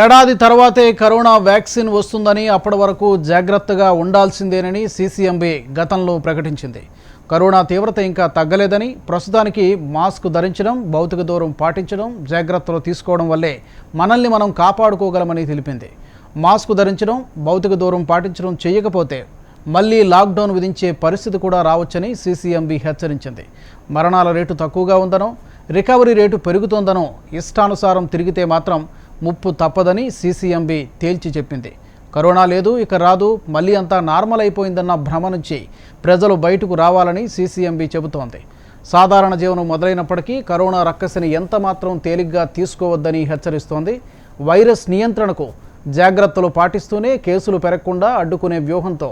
ఏడాది తర్వాతే corona vaccine వస్తుందని అప్పటి వరకు జాగ్రత్తగా ఉండాల్సిందేనని సీసీఎంబీ గతంలో ప్రకటించింది. కరోనా తీవ్రత ఇంకా తగ్గలేదని, ప్రస్తుతానికి మాస్క్ ధరించడం, భౌతిక దూరం పాటించడం, జాగ్రత్తలు తీసుకోవడం వల్లే మనల్ని మనం కాపాడుకోగలమని తెలిపింది. మాస్క్ ధరించడం, భౌతిక దూరం పాటించడం చేయకపోతే మళ్లీ లాక్డౌన్ విధించే పరిస్థితి కూడా రావచ్చని సీసీఎంబీ హెచ్చరించింది. మరణాల రేటు తక్కువగా ఉందనో, రికవరీ రేటు పెరుగుతోందనో ఇష్టానుసారం తిరిగితే మాత్రం ముప్పు తప్పదని సీసీఎంబీ తేల్చి చెప్పింది. కరోనా లేదు, ఇక రాదు, మళ్ళీ అంతా నార్మల్ అయిపోయిందన్న భ్రమ నుంచి ప్రజలు బయటకు రావాలని సీసీఎంబీ చెబుతోంది. సాధారణ జీవనం మొదలైనప్పటికీ కరోనా రక్కసిని ఎంత మాత్రం తేలిగ్గా తీసుకోవద్దని హెచ్చరిస్తోంది. వైరస్ నియంత్రణకు జాగ్రత్తలు పాటిస్తూనే కేసులు పెరగకుండా అడ్డుకునే వ్యూహంతో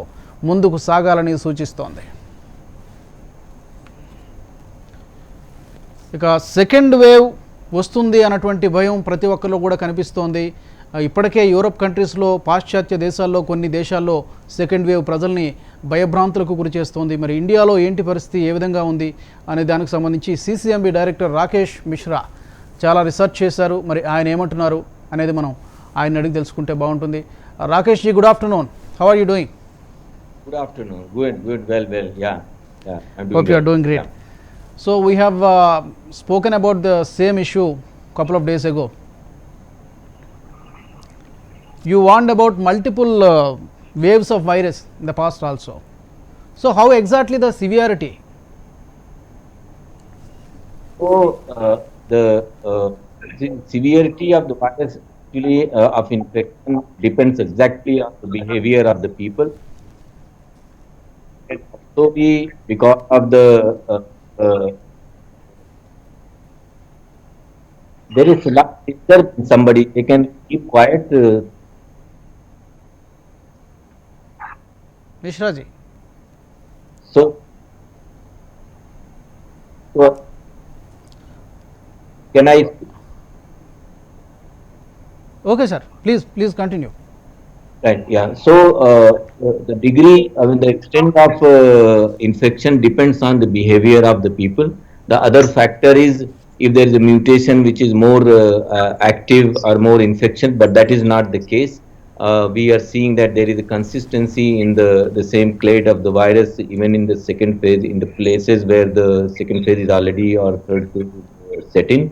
ముందుకు సాగాలని సూచిస్తోంది. ఇక సెకండ్ వేవ్ వస్తుంది అన్నటువంటి భయం ప్రతి ఒక్కరిలో కూడా కనిపిస్తోంది. ఇప్పటికే యూరోప్ కంట్రీస్లో, పాశ్చాత్య దేశాల్లో, కొన్ని దేశాల్లో సెకండ్ వేవ్ ప్రజల్ని భయభ్రాంతులకు గురి చేస్తోంది. మరి ఇండియాలో ఏంటి పరిస్థితి, ఏ విధంగా ఉంది అనే దానికి సంబంధించి సీసీఎంబీ డైరెక్టర్ రాకేష్ మిశ్రా చాలా రీసెర్చ్ చేశారు. మరి ఆయన ఏమంటున్నారు అనేది మనం ఆయన అడిగి తెలుసుకుంటే బాగుంటుంది. Rakesh ji, good afternoon. How are you doing? Good afternoon. Good, well. Yeah. I'm doing Hope you are doing great. Yeah. So we have spoken about the same issue couple of days ago. You warned about multiple waves of virus in the past also. So how exactly the severity? So the severity of the virus actually of infection depends exactly on the behavior of the people. So because of the there is a lot of disturbance in somebody, they can keep quiet. Mishra ji. So can I? Okay, sir. Please continue. Right. Yeah. So the degree, the extent of infection depends on the behavior of the people. The other factor is if there is a mutation which is more active or more infection, but that is not the case. We are seeing that there is a consistency in the same clade of the virus, even in the second phase, in the places where the second phase is already or third phase is set in.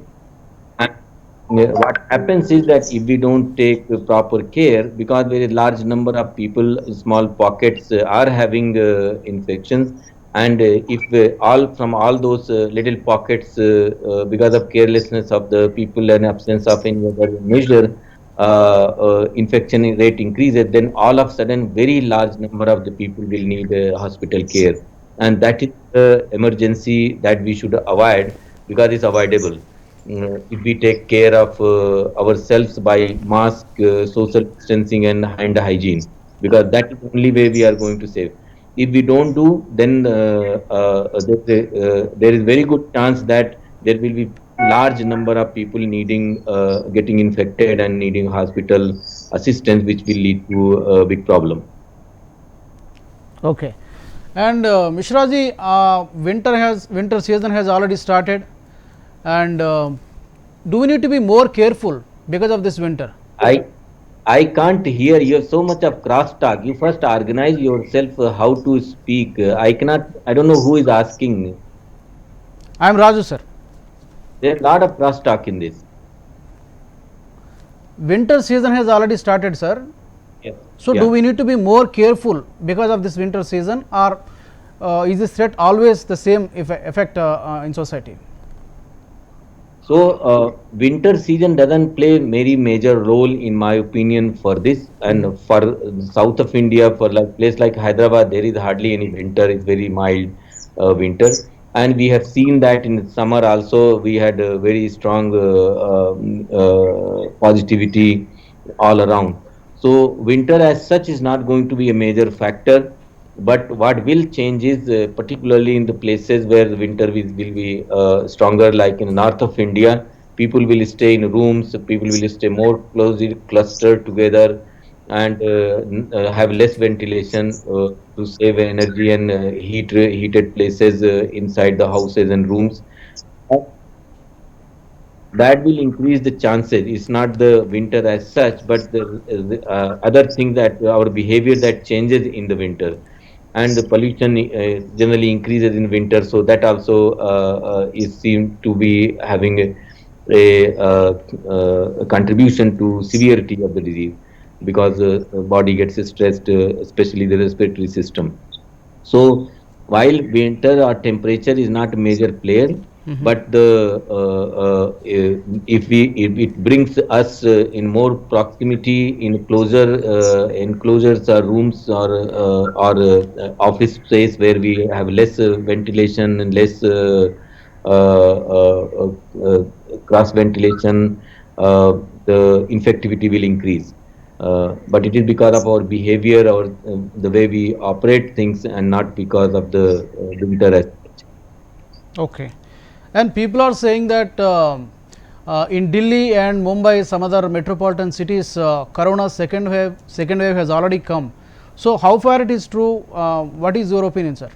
What happens is that if we don't take proper care, because very large number of people, small pockets are having infections, and if from all those little pockets, because of carelessness of the people and absence of any other measure, infection rate increases, then all of a sudden very large number of the people will need hospital care, and that is the emergency that we should avoid, because it's avoidable. If we take care of ourselves by mask, social distancing and hand hygiene, because that is the only way we are going to save. If we don't do, then there is very good chance that there will be large number of people needing getting infected and needing hospital assistance, which will lead to a big problem. Okay. And Mishra ji, winter season has already started. And do we need to be more careful because of this winter? I can't hear. You have so much of crosstalk. You first organize yourself how to speak. I don't know who is asking me. I am Raju, sir. There is a lot of crosstalk in this. Winter season has already started, sir. Yes. So do we need to be more careful because of this winter season, or is this threat always the same effect in society? So winter season doesn't play very major role in my opinion for this, and for south of India, for like place like Hyderabad, there is hardly any winter. It's very mild winter, and we have seen that in summer also we had a very strong positivity all around. So winter as such is not going to be a major factor. But what will change is particularly in the places where the winter will be stronger, like in the north of India, people will stay in rooms, people will stay more closely clustered together, and have less ventilation to save energy, and heated places inside the houses and rooms. that will increase the chances. It's not the winter as such, but the other thing that our behavior that changes in the winter, and the pollution generally increases in winter. So that also is seen to be having a contribution to severity of the disease, because the body gets stressed, especially the respiratory system. So while winter or temperature is not a major player, Mhm. but if it brings us in more proximity in closer enclosures or rooms, or office space where we have less ventilation and less cross ventilation, the infectivity will increase. But it is because of our behavior or the way we operate things, and not because of the winter as such. Okay. And people are saying that in Delhi and Mumbai, some other metropolitan cities, Corona second wave has already come. So, how far it is true? What is your opinion, sir?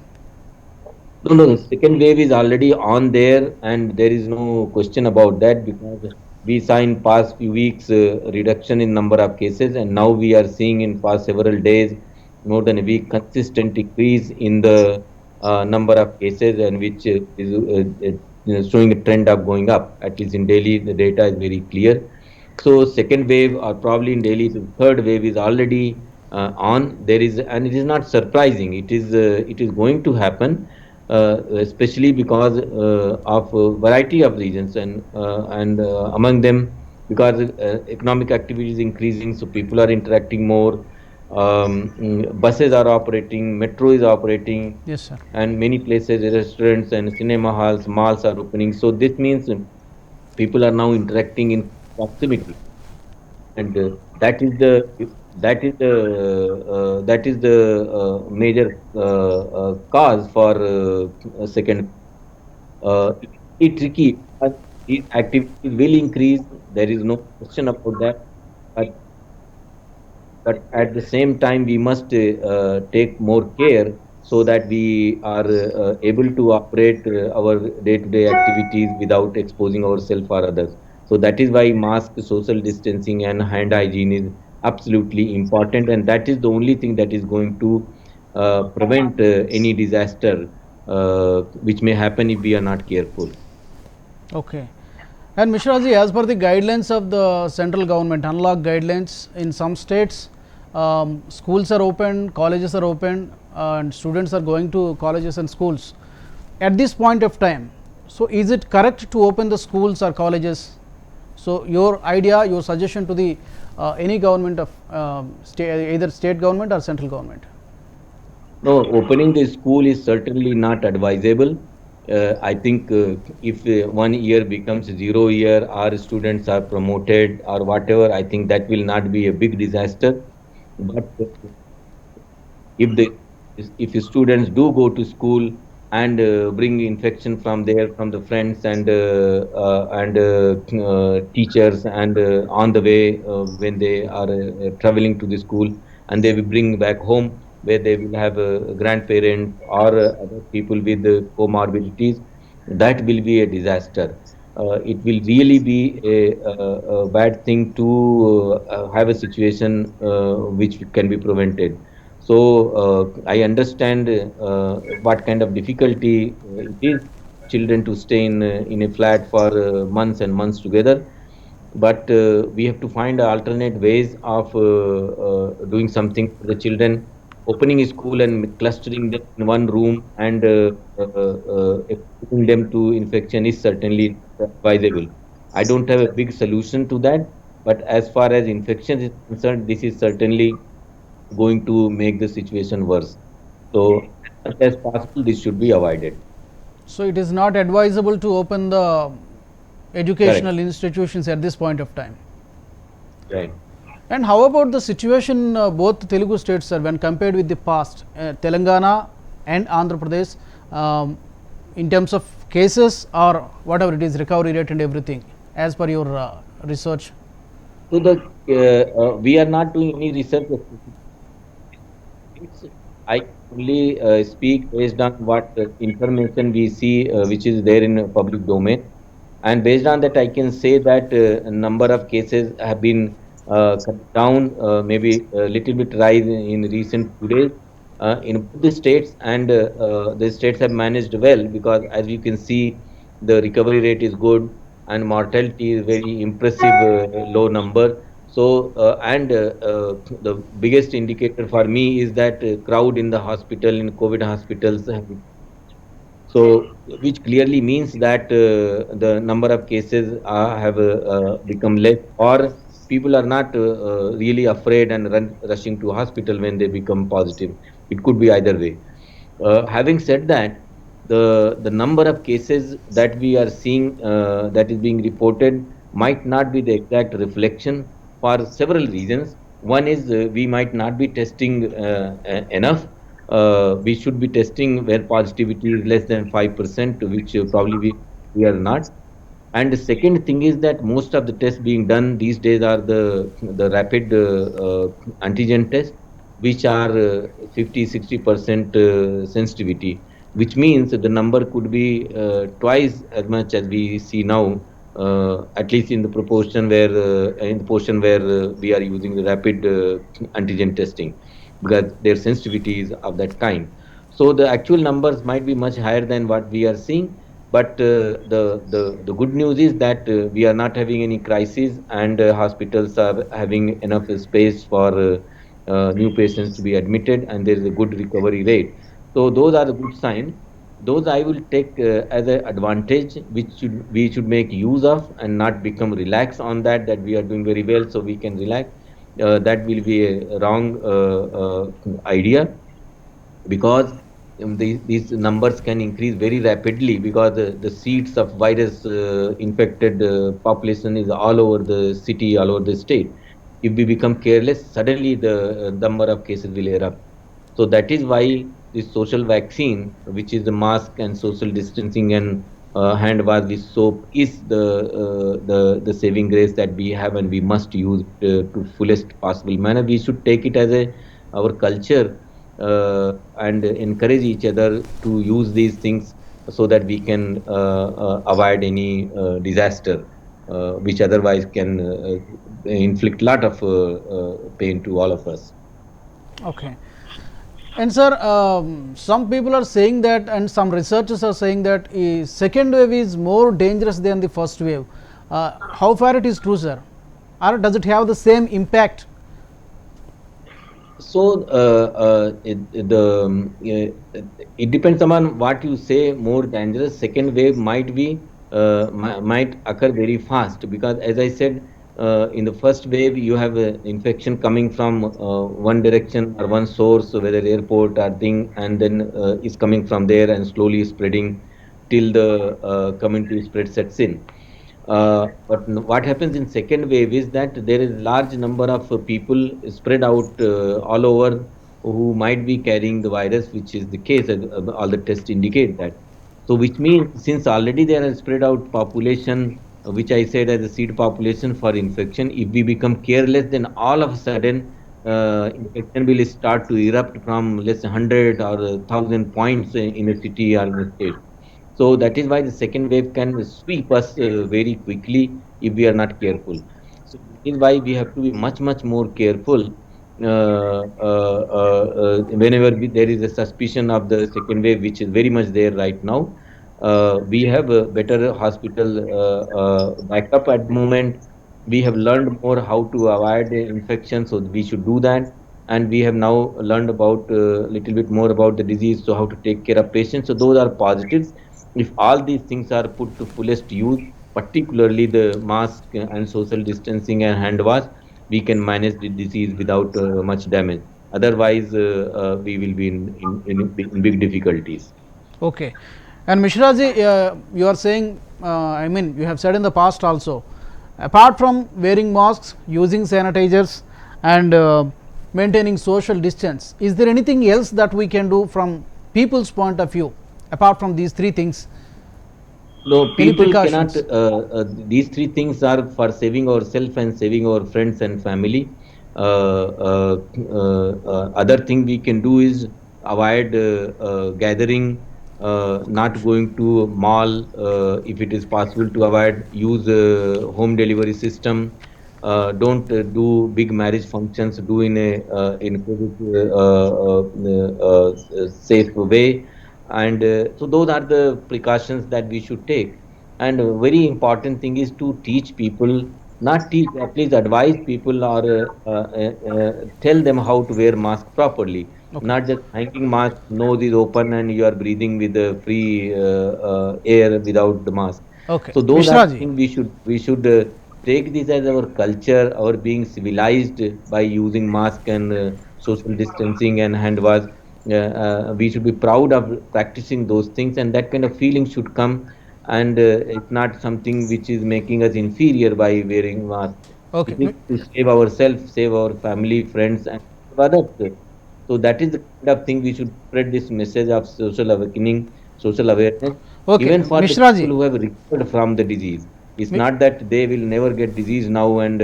No, no, second wave is already on there, and there is no question about that, because we saw in past few weeks reduction in number of cases, and now we are seeing in past several days, more than a week, consistent increase in the number of cases, and which is showing a trend of going up. At least in Delhi, the data is very clear. So second wave, or probably in Delhi, the third wave is already on. There is, and it is not surprising. It is going to happen, especially because of a variety of reasons, and among them, because economic activity is increasing, so people are interacting more. Buses are operating, metro is operating, Yes, sir. and many places, restaurants and cinema halls, malls are opening. So this means people are now interacting in proximity, and that is the major cause for a second. It's tricky. These activities will increase. There is no question about that. But but at the same time, we must take more care, so that we are able to operate our day-to-day activities without exposing ourselves or others. So that is why mask, social distancing, and hand hygiene is absolutely important, and that is the only thing that is going to prevent any disaster which may happen if we are not careful. Okay. And Mishraji, as per the guidelines of the central government, unlock guidelines, in some states, schools are open, colleges are open, and students are going to colleges and schools. At this point of time, so is it correct to open the schools or colleges? So, your idea, your suggestion to the any government of either state government or central government. No, opening the school is certainly not advisable. I think if 1 year becomes 0 year, our students are promoted or whatever, I think that will not be a big disaster. But if the if the students do go to school and bring infection from there, from the friends and teachers, and on the way when they are traveling to the school, and they will bring back home, where they will have grandparents or other people with comorbidities, that will be a disaster. It will really be a bad thing to have a situation which can be prevented. So I understand what kind of difficulty it is children to stay in a flat for months and months together. But we have to find alternate ways of doing something for the children. Opening a school and clustering them in one room and exposing them to infection is certainly advisable. I don't have a big solution to that, but as far as infection is concerned, this is certainly going to make the situation worse. So, as much as possible, this should be avoided. So, it is not advisable to open the educational Correct. institutions at this point of time. Right. And how about the situation both Telugu states, sir, when compared with the past, Telangana and Andhra Pradesh, in terms of cases or whatever it is, recovery rate and everything, as per your research? So we are not doing any research. It's, I only speak based on what information we see, which is there in public domain. And based on that, I can say that a number of cases have been cut down, maybe a little bit rise in recent 2 days in both the states, and the states have managed well, because as you can see, the recovery rate is good and mortality is very impressive, low number. So, the biggest indicator for me is that crowd in the hospital, in COVID hospitals, so, which clearly means that the number of cases have become less, or people are not really afraid and rushing to hospital when they become positive. It could be either way. Having said that, the number of cases that we are seeing that is being reported might not be the exact reflection for several reasons. One is we might not be testing enough. We should be testing where positivity is less than 5%, which probably we are not. And the second thing is that most of the tests being done these days are the rapid antigen tests, which are 50-60% sensitivity, which means that the number could be twice as much as we see now, at least in the proportion where we are using the rapid antigen testing, because their sensitivity is of that kind. So the actual numbers might be much higher than what we are seeing, but the good news is that we are not having any crisis, and hospitals are having enough space for new patients to be admitted, and there is a good recovery rate. So those are the good signs. Those I will take as an advantage, which we should make use of, and not become relaxed on that we are doing very well, so we can relax. That will be a wrong idea, because these numbers can increase very rapidly, because the seeds of virus infected population is all over the city, all over the state. If we become careless, suddenly the number of cases will erupt. So that is why this social vaccine, which is the mask and social distancing and hand wash with soap, is the saving grace that we have, and we must use it to fullest possible manner. We should take it as a our culture, and encourage each other to use these things, so that we can avoid any disaster, which otherwise can inflict lot of pain to all of us. Okay. And sir, some people are saying that, and some researchers are saying that second wave is more dangerous than the first wave. How far it is true, sir? Or does it have the same impact? So it depends upon what you say. More dangerous second wave might be might occur very fast, because as I said, in the first wave you have infection coming from one direction or one source, so whether airport or thing, and then is coming from there and slowly spreading till the community spread sets in. But what happens in second wave is that there is large number of people spread out all over, who might be carrying the virus, which is the case. All the tests indicate that. So, which means since already there are spread out population, which I said as a seed population for infection, if we become careless, then all of a sudden infection will start to erupt from less than 100 or 1,000 points in a city or in a state. So that is why the second wave can sweep us very quickly if we are not careful. So that is why we have to be much more careful whenever there is a suspicion of the second wave, which is very much there right now. We have a better hospital backup at the moment. We have learned more how to avoid the infection, so we should do that. And we have now learned about a little bit more about the disease, so how to take care of patients. So those are positives. If all these things are put to fullest use, particularly the mask and social distancing and hand wash, we can manage the disease without much damage. Otherwise, we will be in big difficulties. Okay. And Mishraji, you are saying, I mean, you have said in the past also, apart from wearing masks, using sanitizers, and maintaining social distance, is there anything else that we can do from people's point of view, apart from these three things? No, Any people cannot. precautions? These three things are for saving ourselves and saving our friends and family. Other thing we can do is avoid gathering not going to mall, if it is possible to avoid, use home delivery system. Don't do big marriage functions. Do in COVID safe way, and so those are the precautions that we should take. And a very important thing is to teach people, not teach, at least advise people or tell them how to wear mask properly. Okay. Not just hanging mask, nose is open and you are breathing with the free air without the mask. Okay. So those are Mishraji. things we should take this as our culture, our being civilized by using mask and social distancing and hand wash. We should be proud of practicing those things, and that kind of feeling should come. And it's not something which is making us inferior by wearing mask. Okay. It is to save ourselves, save our family, friends, and others. So that is the kind of thing we should spread this message of social awakening, social awareness, Okay. even for the people Mishraji. who have recovered from the disease. It's Mi- not that they will never get disease now and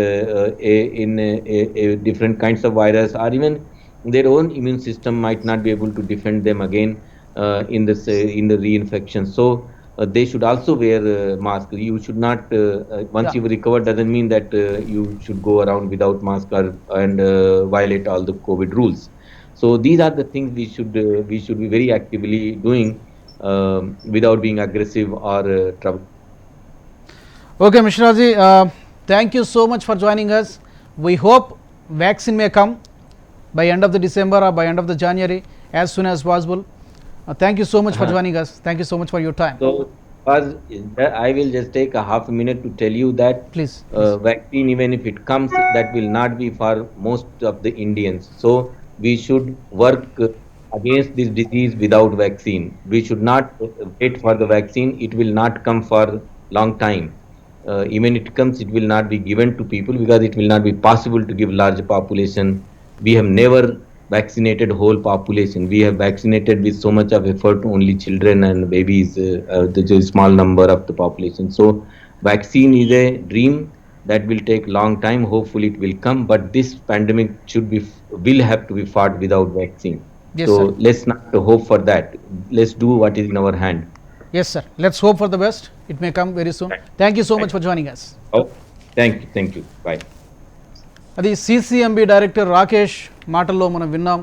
different kinds of virus, or even their own immune system might not be able to defend them again in the reinfection. So they should also wear mask. You should not once Yeah. you've recovered doesn't mean that you should go around without mask or and violate all the COVID rules. So these are the things we should be very actively doing without being aggressive or trouble. Okay, Mishraji. Thank you so much for joining us. We hope vaccine may come by end of the December or by end of the January as soon as possible. Thank you so much for Uh-huh. joining us. Thank you so much for your time. So, as I will just take a half a minute to tell you that Please. Please. vaccine, even if it comes, that will not be for most of the Indians. So, we should work against this disease without vaccine. We should not wait for the vaccine. It will not come for long time. Even it comes, it will not be given to people because it will not be possible to give large population. We have never vaccinated whole population. We have vaccinated with so much of effort only children and babies, the small number of the population. So vaccine is a dream that will take long time. Hopefully it will come, but this pandemic will have to be fought without vaccine. Yes, So sir. let's not hope for that. Let's do what is in our hand. Yes, sir. Let's hope for the best. It may come very soon. Right. Thank you so much Right. for joining us. Oh, thank you. Bye. అది CCMB director Rakesh మాటల్లో మనం విన్నాం.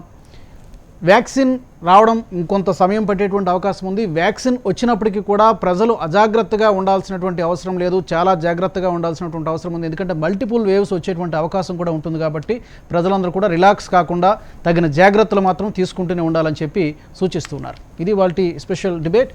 Vaccine రావడం ఇంకొంత సమయం పట్టేటువంటి అవకాశం ఉంది. Vaccine వచ్చినప్పటికీ కూడా ప్రజలు అజాగ్రత్తగా ఉండాల్సినటువంటి అవసరం లేదు, చాలా జాగ్రత్తగా ఉండాల్సినటువంటి అవసరం ఉంది. ఎందుకంటే మల్టిపుల్ వేవ్స్ వచ్చేటువంటి అవకాశం కూడా ఉంటుంది కాబట్టి ప్రజలందరూ కూడా రిలాక్స్ కాకుండా తగిన జాగ్రత్తలు మాత్రం తీసుకుంటూనే ఉండాలని చెప్పి సూచిస్తున్నారు. ఇది వాళ్ళ స్పెషల్ డిబేట్.